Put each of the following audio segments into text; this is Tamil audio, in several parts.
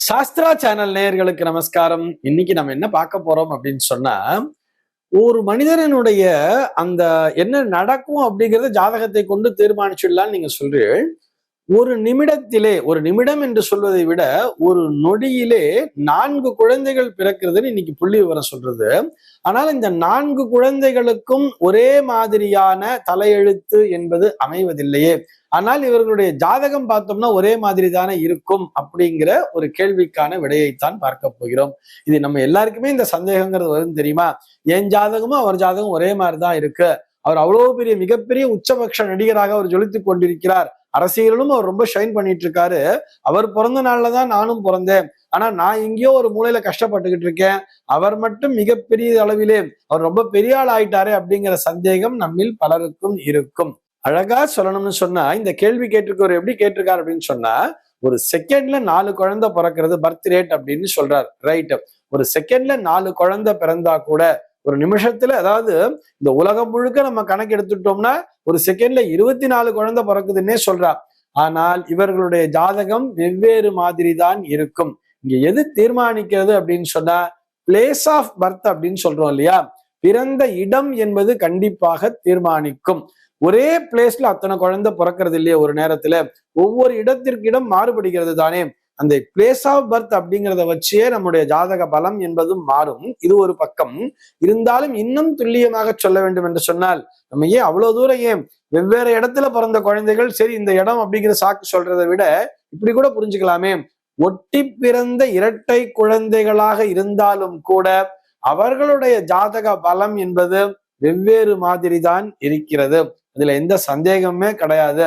சாஸ்திரா சேனல் நேயர்களுக்கு நமஸ்காரம். இன்னைக்கு நம்ம என்ன பார்க்க போறோம் அப்படின்னு சொன்னா, ஒரு மனிதனுடைய அந்த என்ன நடக்கும் அப்படிங்கறத ஜாதகத்தை கொண்டு தீர்மானிச்சிடலாம்னு நீங்க சொல்றீர்கள். ஒரு நிமிடத்திலே, ஒரு நிமிடம் என்று சொல்வதை விட ஒரு நொடியிலே 4 குழந்தைகள் பிறக்கிறதுன்னு இன்னைக்கு புள்ளி விவரம் சொல்றது. ஆனால் இந்த 4 குழந்தைகளுக்கும் ஒரே மாதிரியான தலையெழுத்து என்பது அமைவதில்லையே. ஆனால் இவர்களுடைய ஜாதகம் பார்த்தோம்னா ஒரே மாதிரி தானே இருக்கும் அப்படிங்கிற ஒரு கேள்விக்கான விடையைத்தான் பார்க்க போகிறோம். இது நம்ம எல்லாருக்குமே இந்த சந்தேகங்கிறது வரும் தெரியுமா? என் ஜாதகமும் அவர் ஜாதகம் ஒரே மாதிரிதான் இருக்கு. அவர் அவ்வளவு பெரிய மிகப்பெரிய உச்சபட்ச நடிகராக அவர் ஜொலித்துக் கொண்டிருக்கிறார். அரசியலிலும் அவர் ரொம்ப ஷைன் பண்ணிட்டு இருக்காரு. அவர் பிறந்த நாள்லதான் நானும் பிறந்தேன். ஆனா நான் எங்கேயோ ஒரு மூலையில கஷ்டப்பட்டுக்கிட்டு இருக்கேன். அவர் மட்டும் மிகப்பெரிய அளவிலே அவர் ரொம்ப பெரிய ஆள் ஆயிட்டாரே அப்படிங்கிற சந்தேகம் நம்மில் பலருக்கும் இருக்கும். அழகா சொல்லணும்னு சொன்னா, இந்த கேள்வி கேட்டிருக்கவர் எப்படி கேட்டிருக்காரு அப்படின்னு சொன்னா, ஒரு செகண்ட்ல 4 குழந்தை பிறக்கிறது பர்த் ரேட் அப்படின்னு சொல்றாரு. ரைட். ஒரு செகண்ட்ல 4 குழந்தை பிறந்தா கூட ஒரு நிமிஷத்துல, அதாவது இந்த உலகம் முழுக்க நம்ம கணக்கு எடுத்துட்டோம்னா ஒரு செகண்ட்ல 24 குழந்தை பிறக்குதுன்னே சொல்றா. ஆனால் இவர்களுடைய ஜாதகம் வெவ்வேறு மாதிரி தான் இருக்கும். இங்க எது தீர்மானிக்கிறது அப்படின்னு சொன்னா, பிளேஸ் ஆஃப் பர்த் அப்படின்னு சொல்றோம் இல்லையா, பிறந்த இடம் என்பது கண்டிப்பாக தீர்மானிக்கும். ஒரே பிளேஸ்ல அத்தனை குழந்தை பிறக்கிறது இல்லையே ஒரு நேரத்துல, ஒவ்வொரு இடத்திற்கு இடம் மாறுபடுகிறது தானே. அந்த பிளேஸ் ஆஃப் பர்த் அப்படிங்கிறத வச்சே நம்முடைய ஜாதக பலம் என்பதும் மாறும். இது ஒரு பக்கம் இருந்தாலும், இன்னும் துல்லியமாக சொல்ல வேண்டும் என்று சொன்னால், நம்ம ஏன் அவ்வளவு தூரம் ஏன் வெவ்வேறு இடத்துல பிறந்த குழந்தைகள் சரி இந்த இடம் அப்படிங்கிற சாக்கு சொல்றதை விட இப்படி கூட புரிஞ்சுக்கலாமே. ஒட்டி பிறந்த இரட்டை குழந்தைகளாக இருந்தாலும் கூட அவர்களுடைய ஜாதக பலம் என்பது வெவ்வேறு மாதிரி தான் இருக்கிறது. இதுல எந்த சந்தேகமே கிடையாது.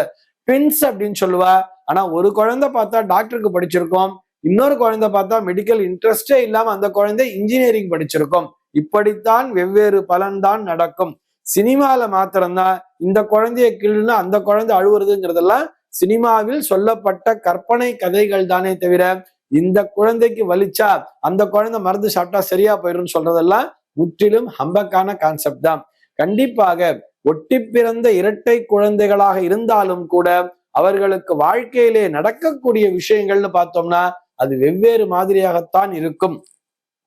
ட்வின்ஸ் அப்படின்னு சொல்லுவா. ஆனா ஒரு குழந்தை பார்த்தா டாக்டருக்கு படிச்சிருக்கோம், இன்னொரு குழந்தை பார்த்தா மெடிக்கல் இன்ட்ரெஸ்டே இல்லாம அந்த குழந்தை இன்ஜினியரிங் படிச்சிருக்கோம். இப்படித்தான் வெவ்வேறு பலன் தான் நடக்கும். சினிமால மாத்திரம்தான் இந்த குழந்தைய கிள்ளுன்னா அந்த குழந்தை அழுவுறதுங்கிறதெல்லாம் சினிமாவில் சொல்லப்பட்ட கற்பனை கதைகள் தானே தவிர, இந்த குழந்தைக்கு வலிச்சா அந்த குழந்தை மருந்து சாப்பிட்டா சரியா போயிடும் சொல்றதெல்லாம் முற்றிலும் ஹம்பக்கான கான்செப்ட் தான். கண்டிப்பாக ஒட்டி பிறந்த இரட்டை குழந்தைகளாக இருந்தாலும் கூட அவர்களுக்கு வாழ்க்கையிலே நடக்கக்கூடிய விஷயங்கள்னு பார்த்தோம்னா அது வெவ்வேறு மாதிரியாகத்தான் இருக்கும்.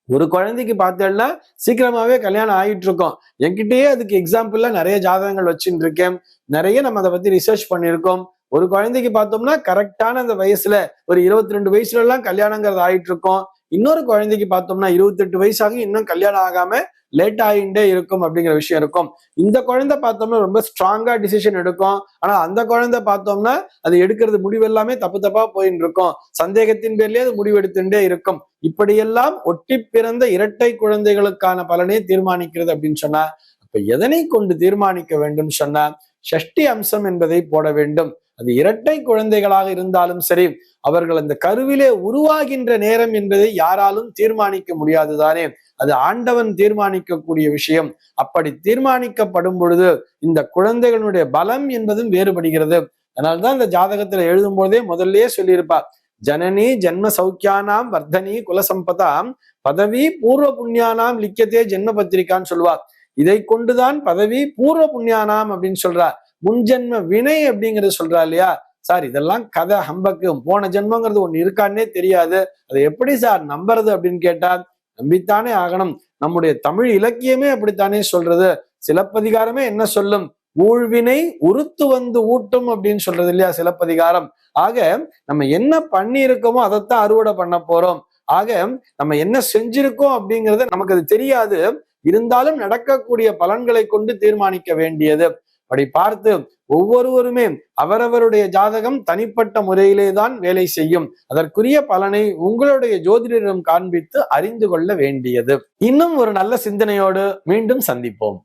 ஒரு குழந்தைக்கு பார்த்தேன்னா சீக்கிரமாவே கல்யாணம் ஆகிட்டு இருக்கோம். என்கிட்டயே அதுக்கு எக்ஸாம்பிள்ல நிறைய ஜாதகங்கள் வச்சுட்டு இருக்கேன். நிறைய நம்ம அதை பத்தி ரிசர்ச் பண்ணியிருக்கோம். ஒரு குழந்தைக்கு பார்த்தோம்னா கரெக்டான அந்த வயசுல ஒரு 22 வயசுல எல்லாம் கல்யாணங்கிறது ஆயிட்டு இருக்கும். இன்னொரு குழந்தைக்கு பார்த்தோம்னா 28 வயசாகும், இன்னும் கல்யாணம் ஆகாம லேட் ஆகிட்டே இருக்கும் அப்படிங்கிற விஷயம் இருக்கும். இந்த குழந்தை பார்த்தோம்னா ரொம்ப ஸ்ட்ராங்கா டிசிஷன் எடுக்கும். ஆனா அந்த குழந்தை பார்த்தோம்னா அது எடுக்கிறது முடிவு எல்லாமே தப்பு தப்பா போயின்னு இருக்கும். சந்தேகத்தின் பேர்லயே அது முடிவு எடுத்துட்டே இருக்கும். இப்படியெல்லாம் ஒட்டி பிறந்த இரட்டை குழந்தைகளுக்கான பலனே தீர்மானிக்கிறது அப்படின்னு சொன்னா, அப்ப எதனை கொண்டு தீர்மானிக்க வேண்டும் சொன்னா, ஷஷ்டி அம்சம் என்பதை போட வேண்டும். அது இரட்டை குழந்தைகளாக இருந்தாலும் சரி, அவர்கள் அந்த கருவிலே உருவாகின்ற நேரம் என்பதை யாராலும் தீர்மானிக்க முடியாதுதானே. அது ஆண்டவன் தீர்மானிக்கக்கூடிய விஷயம். அப்படி தீர்மானிக்கப்படும் பொழுது இந்த குழந்தைகளுடைய பலம் என்பதும் வேறுபடுகிறது. அதனால்தான் இந்த ஜாதகத்துல எழுதும் போதே முதல்லயே சொல்லியிருப்பா, ஜனனி ஜென்ம சௌக்கியானாம் வர்தனி குலசம்பதாம் பதவி பூர்வ புண்ணியானாம் லிக்கியத்தே ஜென்ம பத்திரிகான்னு சொல்லுவா. இதை கொண்டுதான் பதவி பூர்வ புண்ணியானாம் அப்படின்னு சொல்றா. முன்ஜென்ம வினை அப்படிங்கறது சொல்றா இல்லையா. சார் இதெல்லாம் கதை ஹம்பக்கு, போன ஜென்மங்கிறது ஒண்ணு இருக்கான்னே தெரியாது, அதை எப்படி சார் நம்புறது அப்படின்னு கேட்டா நம்பித்தானே ஆகணும். நம்முடைய தமிழ் இலக்கியமே அப்படித்தானே சொல்றது. சிலப்பதிகாரமே என்ன சொல்லும், ஊழ்வினை உறுத்து வந்து ஊட்டும் அப்படின்னு சொல்றது இல்லையா சிலப்பதிகாரம். ஆக நம்ம என்ன பண்ணி இருக்கோமோ அதைத்தான் அறுவடை பண்ண போறோம். ஆக நம்ம என்ன செஞ்சிருக்கோம் அப்படிங்கிறது நமக்கு அது தெரியாது. இருந்தாலும் நடக்கக்கூடிய பலன்களை கொண்டு தீர்மானிக்க வேண்டியது. அப்படி பார்த்து ஒவ்வொருவருமே அவரவருடைய ஜாதகம் தனிப்பட்ட முறையிலே தான் வேலை செய்யும். அதற்குரிய பலனை உங்களுடைய ஜோதிடரிடம் காண்பித்து அறிந்து கொள்ள வேண்டியது. இன்னும் ஒரு நல்ல சிந்தனையோடு மீண்டும் சந்திப்போம்.